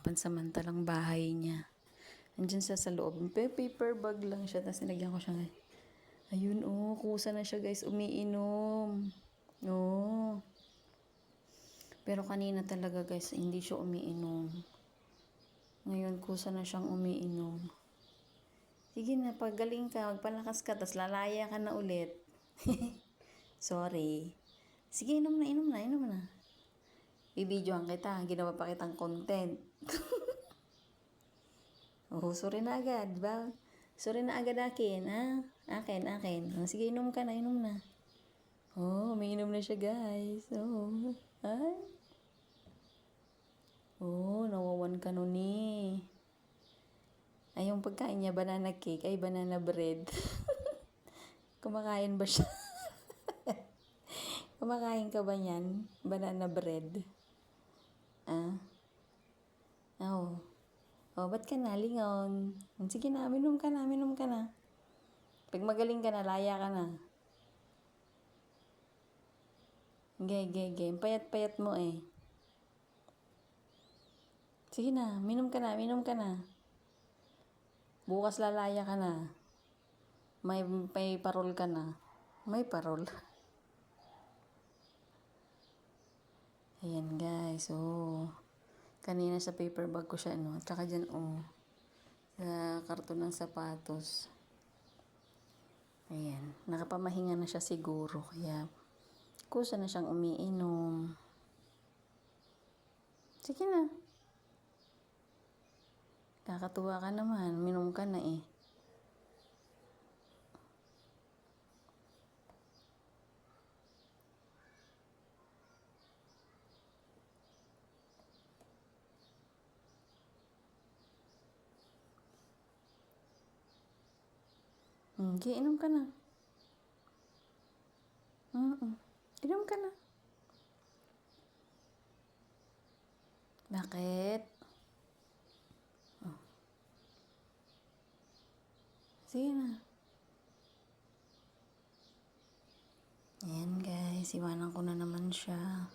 pansamantalang bahay niya. Andiyan siya sa loob. Paper bag lang siya. Tapos nilagyan ko siya ngayon. Ayun, kusa na siya guys. Umiinom. Oh. Pero kanina talaga guys, hindi siya umiinom. Ngayon, kusa na siyang umiinom. Sige na, paggaling ka, magpalakas ka, tapos lalaya ka na ulit. Sorry. Sige, inom na, inom na, inom na. Bibidyohan kita, ginawa pa kitang content. Sorry na agad, ba? Sorry na agad akin, ha? Akin. Sige, inom ka na, inom na. Umiinom na siya, guys. Ay. Nawawan ka nun eh. Ay, yung pagkain niya, banana cake, ay banana bread. Kumakain ba siya? Kumakain ka ba niyan? Banana bread? Ba't ka na? Lingon. Sige na, minom ka na, minom ka na. Pag magaling ka na, laya ka na. Ge. Payat-payat mo eh. Sige na, minom ka na, minom ka na. Bukas lalaya ka na. May parol ka na. May parol. Ayan guys, kanina sa paper bag ko siya, Tsaka dyan, sa karton ng sapatos. Ayan, nakapamahinga na siya siguro. Kaya, kusa na siyang umiinom. Sige na. Kakatuwa ka naman, minom ka na eh. Sige, inom ka na. Inom ka na. Bakit? Sige na. Ayan guys, iwanan ko na naman siya.